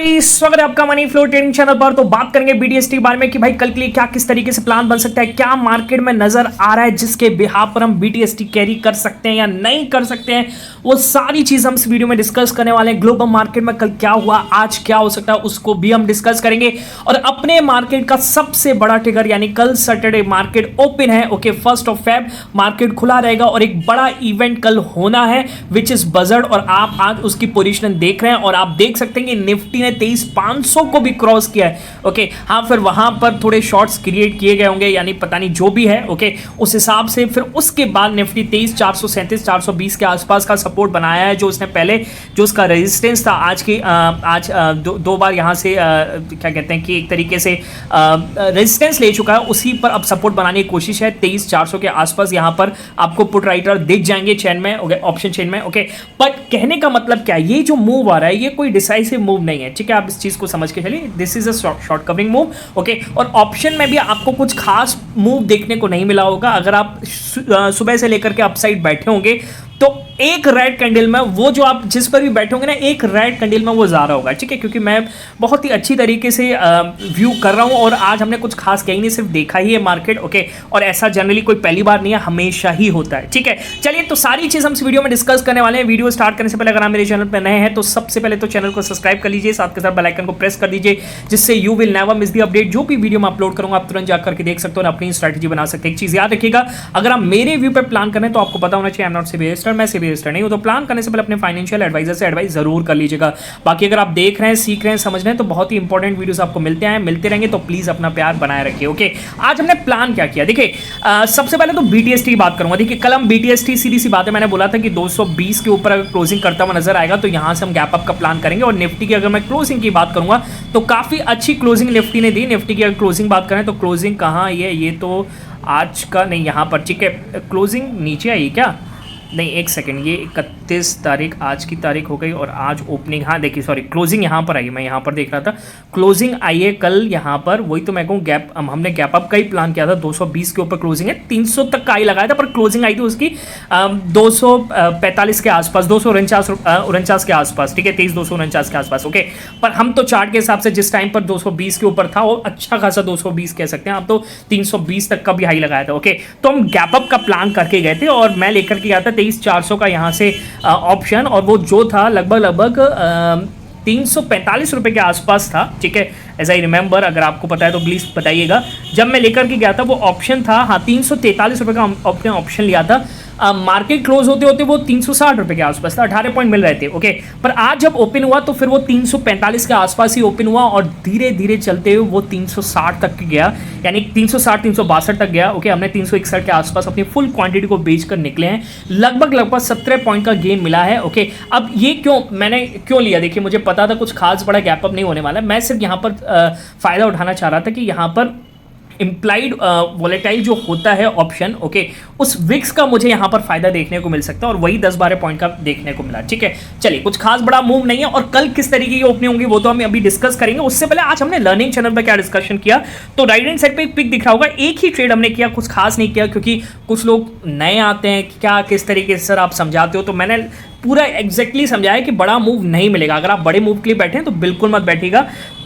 Guys, स्वागत है आपका मनी फ्लो ट्रेडिंग चैनल पर। तो बात करेंगे बीटीएसटी के बारे में कि भाई कल के लिए क्या किस तरीके से प्लान बन सकता है, क्या मार्केट में नजर आ रहा है जिसके बिहाफ पर हम बीटीएसटी कैरी कर सकते हैं या नहीं कर सकते हैं। वो सारी चीज हम इस वीडियो में डिस्कस करने वाले हैं। ग्लोबल मार्केट में कल क्या हुआ, आज क्या हो सकता है, उसको भी हम डिस्कस करेंगे। और अपने मार्केट का सबसे बड़ा ट्रिगर यानी कल सैटरडे मार्केट ओपन है। ओके, 1 फेब मार्केट खुला रहेगा और एक बड़ा इवेंट कल होना है विच इज बजट। और आप आज उसकी पोजीशन देख रहे हैं और आप देख सकते हैं कि निफ्टी ने 23,500 को भी क्रॉस किया है। ओके, हाँ, फिर वहां पर थोड़े शॉर्ट्स क्रिएट किए गए होंगे, यानी पता नहीं जो भी है। ओके, उस हिसाब से फिर उसके बाद निफ्टी 23,437 420 के आसपास का सपोर्ट बनाया है, जो उसने पहले जो उसका रेजिस्टेंस था आज दो बार यहां से क्या कहते हैं कि एक तरीके से रेजिस्टेंस ले चुका है, उसी पर अब सपोर्ट बनाने की कोशिश है। 23,400 के आसपास यहां पर आपको पुट राइटर दिख जाएंगे चेन में, ओके, ऑप्शन चेन में। ओके, बट कहने का मतलब क्या है, ये जो मूव आ रहा है ये कोई डिसाइसिव मूव नहीं है, ठीक है। आप इस चीज को समझ के चलिए, this is a short covering move. Okay, और ऑप्शन में भी आपको कुछ खास मूव देखने को नहीं मिला होगा। अगर आप सुबह से लेकर के अपसाइड बैठे होंगे तो एक रेड कैंडल में वो जो आप जिस पर भी बैठे होंगे ना, एक रेड कैंडल में वो जा रहा होगा, ठीक है। क्योंकि मैं बहुत ही अच्छी तरीके से व्यू कर रहा हूं और आज हमने कुछ खास कहीं नहीं, सिर्फ देखा ही है मार्केट। ओके, और ऐसा जनरली कोई पहली बार नहीं है, हमेशा ही होता है, ठीक है। चलिए, तो सारी चीज हम इस वीडियो में डिस्कस करने वाले हैं। वीडियो स्टार्ट करने से पहले अगर आप मेरे चैनल पर नए हैं तो सबसे पहले तो चैनल को सब्सक्राइब कर लीजिए, साथ के साथ बेल आइकन को प्रेस कर दीजिए, जिससे you will never miss the update. जो भी वीडियो मैं अपलोड करूंगा आप तुरंत जाकर के देख सकते हो और अपनी स्ट्रैटेजी बना सकते हैं। एक चीज याद रखिएगा, अगर आप मेरे व्यू पर प्लान करें तो आपको पता होना चाहिए I am not SEBI registered, मैं सेबी रजिस्टर्ड नहीं हूं। तो प्लान करने से पहले अपने फाइनेंशियल एडवाइजर से एडवाइस जरूर कर लीजिएगा। बाकी अगर आप देख रहे हैं, सीख रहे हैं, समझ रहे हैं तो बहुत ही इंपॉर्टेंट वीडियोस आपको मिलते रहेंगे, तो प्लीज अपना प्यार बनाए रखिए। ओके, आज हमने प्लान क्या किया, देखिए सबसे पहले तो बीटीएसटी की बात करूंगा। देखिए, कल हम बीटीएसटी सीधी सी बात है, मैंने बोला था कि 220 के ऊपर अगर क्लोजिंग करता हुआ नजर आएगा तो यहां से हम गैप अप का प्लान करेंगे। और निफ्टी की अगर मैं क्लोजिंग की बात करूंगा तो काफी अच्छी क्लोजिंग निफ्टी ने दी। निफ्टी की अगर क्लोजिंग बात करें तो क्लोजिंग कहां ये तो आज का नहीं, यहां पर, ठीक है। क्लोजिंग नीचे आई क्या, नहीं, एक सेकंड, ये 31 तारीख आज की तारीख हो गई और आज ओपनिंग, हाँ देखिए, सॉरी, क्लोजिंग यहाँ पर आई, मैं यहाँ पर देख रहा था क्लोजिंग आई है कल यहाँ पर। वही तो मैं कहूँ, गैप हमने गैप अप का ही प्लान किया था। 220 के ऊपर क्लोजिंग है, 300 तक का आई लगाया था, पर क्लोजिंग आई थी उसकी 245 के आसपास, 249 के आसपास, ठीक है, 23,249 के आसपास। ओके, पर हम तो चार्ट के हिसाब से जिस टाइम पर 220 के ऊपर था वो अच्छा खासा 220 कह सकते हैं आप, तो 320 तक का भी हाई लगाया था। ओके, तो हम गैप अप का प्लान करके गए थे और मैं लेकर के गया था 23,400 का यहाँ से ऑप्शन, और वो जो था लगभग 345 रुपए के आसपास था, ठीक है, एज आई रिमेंबर। अगर आपको पता है तो प्लीज बताइएगा। जब मैं लेकर के गया था वो ऑप्शन था, हाँ, 343 रुपए का अपने ऑप्शन लिया था। मार्केट क्लोज होते होते वो 360 रुपए के आसपास था, 18 पॉइंट मिल रहे थे। ओके, पर आज जब ओपन हुआ तो फिर वो 345 के आसपास ही ओपन हुआ और धीरे धीरे चलते हुए वो 360 तक गया, यानी 360 362 तक गया। ओके, हमने 361 के आसपास अपनी फुल क्वांटिटी को बेचकर निकले हैं, लगभग 17 पॉइंट का गेन मिला है। ओके, अब ये मैंने क्यों लिया, देखिए, मुझे पता था कुछ खास बड़ा गैप अप नहीं होने वाला, मैं सिर्फ यहाँ पर फायदा उठाना चाह रहा था कि यहाँ पर इम्प्लाइड वॉलेटाइल जो होता है ऑप्शन, ओके, उस विक्स का मुझे यहां पर फायदा देखने को मिल सकता है और वही 10-12 पॉइंट का देखने को मिला, ठीक है। चलिए, कुछ खास बड़ा मूव नहीं है और कल किस तरीके की ओपनिंग होंगी वो तो हम अभी डिस्कस करेंगे। उससे पहले आज हमने लर्निंग चैनल पर क्या डिस्कशन किया, तो राइट हैंड साइड पे एक पिक दिख रहा होगा, एक ही ट्रेड हमने किया, कुछ खास नहीं किया, क्योंकि कुछ लोग नए आते हैं, क्या किस तरीके से सर आप समझाते हो, तो मैंने पूरा एग्जैक्टली समझाया कि बड़ा मूव नहीं मिलेगा। अगर आप बड़े मूव के लिए बैठे हैं तो बिल्कुल मत बैठिएगा।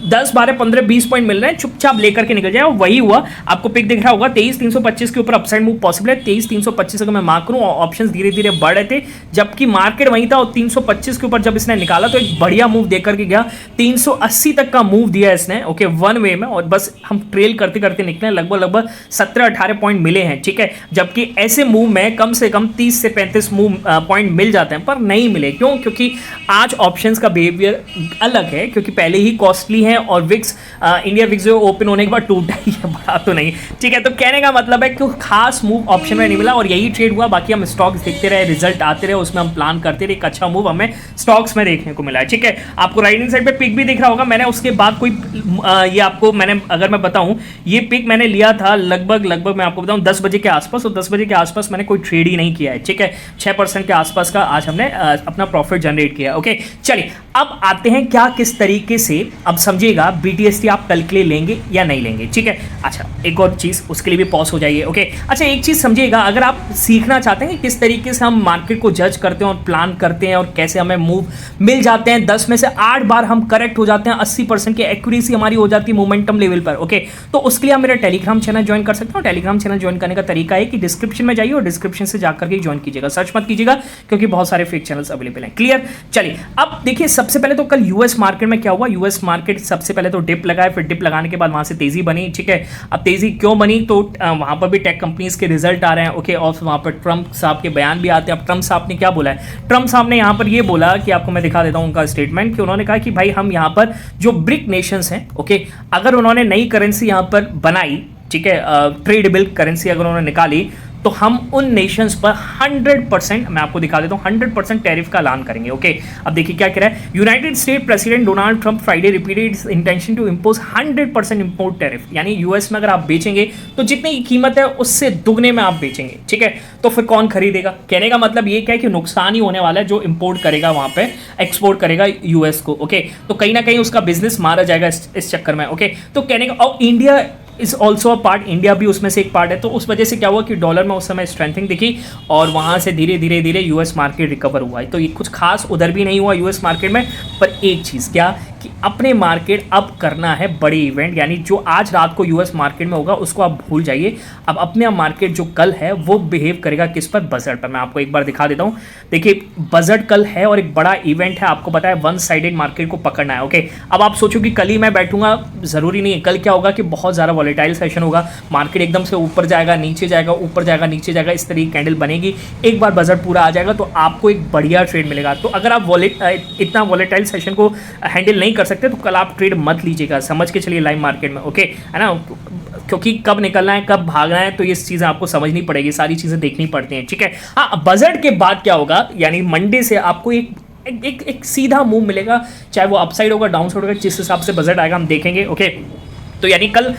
10, 12, 15, 20 पॉइंट मिल रहे हैं, चुपचाप लेकर के निकल जाए, और वही हुआ। आपको पिक दिख रहा होगा 23,325 के ऊपर अपसाइड मूव पॉसिबल है। 23,325 अगर मैं मार्क करूं, ऑप्शंस धीरे धीरे बढ़ रहे थे जबकि मार्केट वहीं था, और 325 के ऊपर जब इसने निकाला तो एक बढ़िया मूव देकर के गया, 380 तक का मूव दिया इसने, ओके, वन वे में, और बस हम ट्रेल करते करते निकले, लगभग 17-18 पॉइंट मिले हैं, ठीक है। जबकि ऐसे मूव में कम से कम 30 से 35 मूव पॉइंट मिल जाते हैं, पर नहीं मिले। क्यों? क्योंकि आज ऑप्शंस का बिहेवियर अलग है, क्योंकि पहले ही कॉस्टली है और विक्स इंडिया विक्स जो ओपन होने के बाद टूटा ही है, बड़ा तो नहीं, ठीक है। तो कहने का मतलब है कि खास मूव ऑप्शन में नहीं मिला और यही ट्रेड हुआ। बाकी हम स्टॉक्स देखते रहे, रिजल्ट आते रहे, उसमें हम प्लान करते रहे, एक अच्छा मूव हमें स्टॉक्स में देखने को मिला है, ठीक है। आपको राइट हैंड साइड पे पिक भी दिख रहा होगा, मैंने उसके बाद कोई ये आपको मैंने अगर मैं बताऊं, ये पिक मैंने लिया था लगभग मैं आपको बताऊं 10 बजे के आसपास, और 10 बजे के आसपास मैंने कोई ट्रेड ही नहीं किया है, ठीक है। 6% के आसपास का आज हमने अपना प्रॉफिट जनरेट किया। ओके चलिए अब आते हैं क्या किस तरीके से, अब समझिएगा BTST आप कल के लिए लेंगे या नहीं लेंगे, ठीक है। अच्छा एक और चीज़, उसके लिए भी पॉज हो जाइए। ओके अच्छा एक चीज़ समझिएगा, अगर आप सीखना चाहते हैं कि किस तरीके से हम मार्केट को जज करते हैं और प्लान करते हैं और कैसे हमें मूव मिल जाते हैं, 10 में से 8 बार हम करेक्ट हो जाते हैं, 80% की एक्यूरेसी हमारी हो जाती है मोमेंटम लेवल पर। ओके तो उसके लिए आप मेरा टेलीग्राम चैनल ज्वाइन कर सकते हो। टेलीग्राम चैनल ज्वाइन करने का तरीका है कि डिस्क्रिप्शन में जाइए और डिस्क्रिप्शन से जाकर के ज्वाइन कीजिएगा, सर्च मत कीजिएगा क्योंकि बहुत सारे फेक चैनल्स अवेलेबल हैं। क्लियर। चलिए अब देखिए सबसे पहले तो कल यूएस मार्केट में क्या हुआ, यूएस मार्केट सबसे पहले तो डिप लगाए, फिर डिप लगाने के बाद वहां से तेजी बनी, ठीक है। अब तेजी क्यों बनी, तो वहां पर भी टेक कंपनीज के रिजल्ट आ रहे हैं। ओके और वहां पर ट्रंप साहब के बयान भी आते हैं। अब ट्रंप साहब ने क्या बोला है, ट्रंप साहब ने यहां पर ये बोला कि आपको मैं दिखा देता हूं उनका स्टेटमेंट, कि उन्होंने कहा कि भाई हम यहां पर जो ब्रिक नेशंस हैं, ओके अगर उन्होंने नई करेंसी यहां पर बनाई, ठीक है, ट्रेडेबल करेंसी अगर उन्होंने निकाली, तो हम उन नेशंस पर 100%, मैं आपको दिखा देता हूं, 100% टैरिफ का ऐलान करेंगे। ओके अब देखिए क्या कह रहा है, United States President Donald Trump Friday repeated his intention to impose 100% import tariff, यानी यूएस में अगर आप बेचेंगे तो जितनी की कीमत है उससे दुगने में आप बेचेंगे, ठीक है। तो फिर कौन खरीदेगा, कहने का मतलब ये क्या है कि नुकसान ही होने वाला है जो इंपोर्ट करेगा वहां पे, एक्सपोर्ट करेगा यूएस को। ओके तो कहीं ना कहीं उसका बिजनेस मारा जाएगा इस चक्कर में। ओके तो कहने का, और India is also a part, India भी उसमें से एक पार्ट है। तो उस वजह से क्या हुआ कि डॉलर में उस समय स्ट्रेंथिंग दिखी और वहां से धीरे धीरे धीरे यूएस मार्केट रिकवर हुआ है। तो ये कुछ खास उधर भी नहीं हुआ यूएस मार्केट में, पर एक चीज़ क्या कि अपने मार्केट अब करना है बड़े इवेंट, यानी जो आज रात को यूएस मार्केट में होगा उसको आप भूल जाइए। अब अपने मार्केट जो कल है वो बिहेव करेगा किस पर, बजट पर। मैं आपको एक बार दिखा देता हूँ, देखिए बजट कल है और एक बड़ा इवेंट है, आपको पता है वन साइडेड मार्केट को पकड़ना है। ओके अब आप सोचो कि कल ही मैं बैठूंगा, जरूरी नहीं है। कल क्या होगा कि बहुत ज़्यादा वॉलेटाइल सेशन होगा, मार्केट एकदम से ऊपर जाएगा नीचे जाएगा, ऊपर जाएगा नीचे जाएगा, इस तरीके कैंडल बनेगी। एक बार बजट पूरा आ जाएगा तो आपको एक बढ़िया ट्रेड मिलेगा। तो अगर आप इतना वॉलेटाइल सेशन को हैंडल नहीं कर सकते तो कल आप ट्रेड मत लीजिएगा, समझ के चलिए लाइव मार्केट में। ओके है ना, क्योंकि कब निकलना है कब भागना है तो ये चीज़ें आपको समझनी पड़ेगी, सारी चीज़ें देखनी पड़ती हैं, ठीक है। हाँ बजट के बाद क्या होगा, यानी मंडे से आपको एक सीधा मूव मिलेगा, चाहे वो अपसाइड होगा डाउन साइड होगा, जिस हिसाब से बजट आएगा हम देखेंगे। ओके तो यानी कल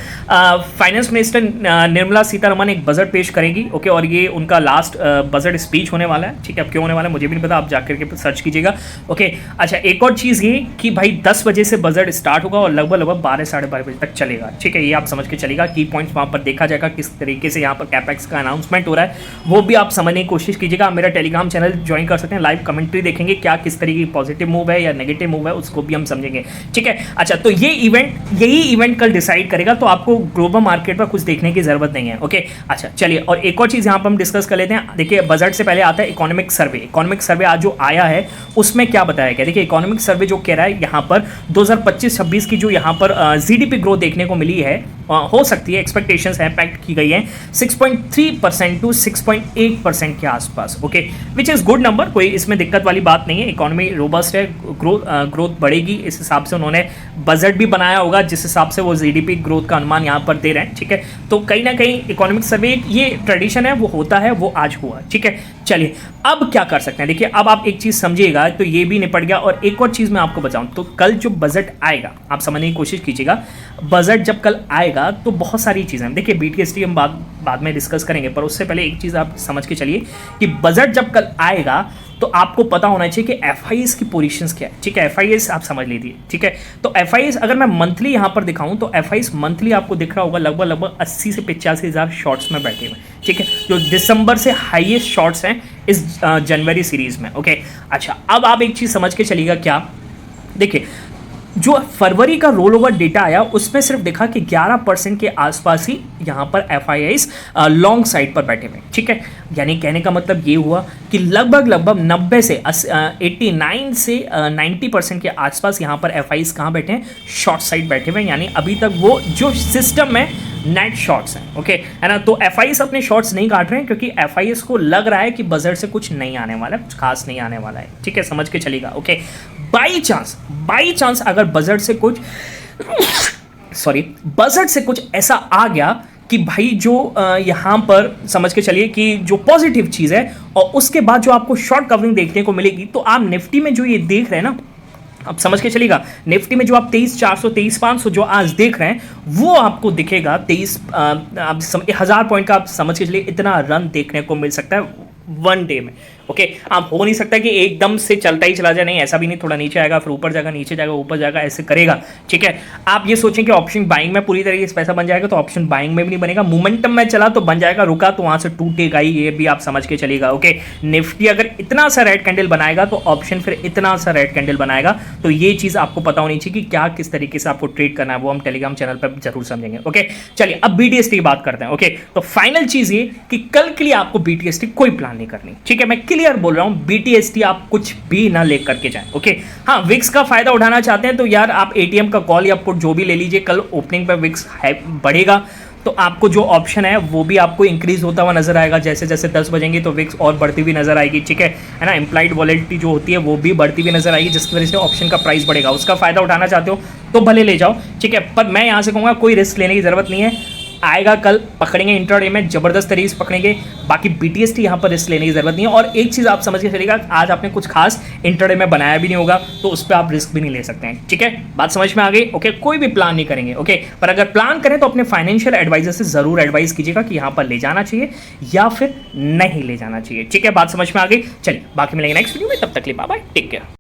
फाइनेंस मिनिस्टर निर्मला सीतारमन एक बजट पेश करेंगी। ओके और ये उनका लास्ट बजट स्पीच होने वाला है, ठीक है। अब क्यों होने वाला है मुझे भी नहीं पता, आप जाकर के सर्च कीजिएगा। ओके अच्छा एक और चीज़ ये कि भाई 10 बजे से बजट स्टार्ट होगा और लगभग 12 साढ़े 12 बजे तक चलेगा, ठीक है। ये आप समझ के चलेगा, की पॉइंट्स वहाँ पर देखा जाएगा किस तरीके से यहाँ पर कैपेक्स का अनाउंसमेंट हो रहा है, वो भी आप समझने की कोशिश कीजिएगा। मेरा टेलीग्राम चैनल ज्वाइन कर सकते हैं, लाइव कमेंट्री देखेंगे क्या किस तरीके की पॉजिटिव मूव है या नेगेटिव मूव है उसको भी हम समझेंगे, ठीक है। अच्छा तो यही इवेंट कल डिसाइड करेगा, तो आपको ग्लोबल मार्केट पर कुछ देखने की जरूरत नहीं है। ओके अच्छा चलिए और एक और चीज़ यहाँ पर हम डिस्कस कर लेते हैं। देखिए बजट से पहले आता है इकोनॉमिक सर्वे। इकोनॉमिक सर्वे आज जो आया है उसमें क्या बताया गया, देखिए इकोनॉमिक सर्वे जो कह रहा है यहाँ पर 2025-26 की जो यहाँ पर जीडीपी ग्रोथ देखने को मिली है, हो सकती है, एक्सपेक्टेशंस है, पैक्ट की गई है 6.3% टू 6.8% के आसपास। Okay which is good number, कोई इसमें दिक्कत वाली बात नहीं है। इकोनॉमी रोबस्ट है, ग्रोथ बढ़ेगी, इस हिसाब से उन्होंने बजट भी बनाया होगा जिस हिसाब से वो जीडीपी ग्रोथ का अनुमान यहाँ पर दे रहे हैं, ठीक है। तो कहीं ना कहीं इकोनॉमिक सर्वे ये ट्रेडिशन है, वो होता है, वो आज हुआ, ठीक है। चलिए अब क्या कर सकते हैं, देखिए अब आप एक चीज़ समझिएगा, तो ये भी निपट गया। और एक और चीज़ मैं आपको बताऊं, तो कल जो बजट आएगा आप समझने की कोशिश कीजिएगा। बजट जब कल आएगा तो बहुत सारी चीज़ें, देखिए BTST हम बाद में डिस्कस करेंगे, पर उससे पहले एक चीज़ आप समझ के चलिए कि बजट जब कल आएगा तो आपको पता होना चाहिए कि FIS की पोजीशंस क्या है, ठीक है। FIS आप समझ लीजिए, ठीक है। तो FIS अगर मैं मंथली यहाँ पर दिखाऊं तो FIS मंथली आपको दिख रहा होगा लगभग 80 से 85 हज़ार शॉर्ट्स में बैठे हुए, ठीक है, जो दिसंबर से हाईएस्ट शॉर्ट्स हैं इस जनवरी सीरीज में। ओके अच्छा अब आप एक चीज़ समझ के चलिएगा, क्या देखिए जो फरवरी का रोल ओवर डेटा आया उसमें सिर्फ देखा कि 11% के आसपास ही यहाँ पर FIS लॉन्ग साइड पर बैठे हुए, ठीक है। यानी कहने का मतलब ये हुआ कि लगभग 90 से 89 से 90% के आसपास यहाँ पर FIS कहाँ बैठे हैं, शॉर्ट साइड बैठे हुए हैं, यानी अभी तक वो जो सिस्टम में नेट शॉर्ट्स हैं। ओके है ना, तो FIS अपने शॉर्ट्स नहीं काट रहे हैं क्योंकि FIS को लग रहा है कि बजट से कुछ नहीं आने वाला है, कुछ खास नहीं आने वाला है, ठीक है, समझ के चलेगा। ओके बाई चांस अगर बजट से कुछ बजट से कुछ ऐसा आ गया कि भाई जो यहाँ पर समझ के चलिए कि जो पॉजिटिव चीज़ है और उसके बाद जो आपको शॉर्ट कवरिंग देखने को मिलेगी, तो आप निफ्टी में जो ये देख रहे हैं ना, अब समझ के चलिएगा, निफ्टी में जो आप 23,400 23,500 जो आज देख रहे हैं वो आपको दिखेगा 1000 पॉइंट का, आप समझ के चलिए इतना रन देखने को मिल सकता है वन डे में। ओके। आप हो नहीं सकता कि एकदम से चलता ही चला जाए, नहीं ऐसा भी नहीं, थोड़ा नीचे आएगा फिर ऊपर जाएगा, नीचे जाएगा ऊपर जाएगा, ऐसे करेगा, ठीक है। आप ये सोचें कि ऑप्शन बाइंग में पूरी तरीके से पैसा बन जाएगा, तो ऑप्शन बाइंग में भी नहीं बनेगा। मोमेंटम में चला तो बन जाएगा, रुका तो वहां से टूटेगा ही, ये भी आप समझ के चलेगा, ओके। निफ्टी अगर इतना सा रेड कैंडल बनाएगा तो ऑप्शन फिर इतना सा रेड कैंडल बनाएगा, तो ये चीज आपको पता होनी चाहिए कि क्या किस तरीके से आपको ट्रेड करना है, वो हम टेलीग्राम चैनल पर जरूर समझेंगे, ओके। चलिए अब BTST की बात करते हैं, ओके। तो फाइनल चीज ये कि कल के लिए आपको BTST कोई प्लान नहीं करनी, ठीक है। मैं क्लियर बोल रहा हूं, BTST आप कुछ भी ना लेकर के जाएं, ओके। हाँ, विक्स का फायदा उठाना चाहते हैं तो यार आप ATM का कॉल या पुट जो भी ले लीजिए, कल ओपनिंग पर विक्स बढ़ेगा तो आपको जो ऑप्शन है वो भी आपको इंक्रीज होता हुआ नजर आएगा, जैसे जैसे 10 बजेंगे तो विक्स और बढ़ती हुई नजर आएगी, ठीक है ना। इंप्लाइड वॉलेटिलिटी जो होती है वो भी बढ़ती हुई नजर आएगी, जिसकी वजह से ऑप्शन का प्राइस बढ़ेगा। उसका फायदा उठाना चाहते हो तो भले ले जाओ, ठीक है, पर मैं यहाँ से कहूँगा कोई रिस्क लेने की जरूरत नहीं है। आएगा कल पकड़ेंगे, इंट्राडे में जबरदस्त तरीके से पकड़ेंगे, बाकी BTST यहाँ पर रिस्क लेने की जरूरत नहीं है। और एक चीज आप समझ के चलिएगा, आज आपने कुछ खास इंट्राडे में बनाया भी नहीं होगा तो उस पर आप रिस्क भी नहीं ले सकते हैं, ठीक है। बात समझ में आ गई, ओके। कोई भी प्लान नहीं करेंगे, ओके। पर अगर प्लान करें तो अपने फाइनेंशियल एडवाइजर से जरूर एडवाइस कीजिएगा कि यहाँ पर ले जाना चाहिए या फिर नहीं ले जाना चाहिए, ठीक है। बात समझ में आ गई। चलिए बाकी मिलेंगे नेक्स्ट वीडियो में, तब तक के लिए बाय बाय, टेक केयर।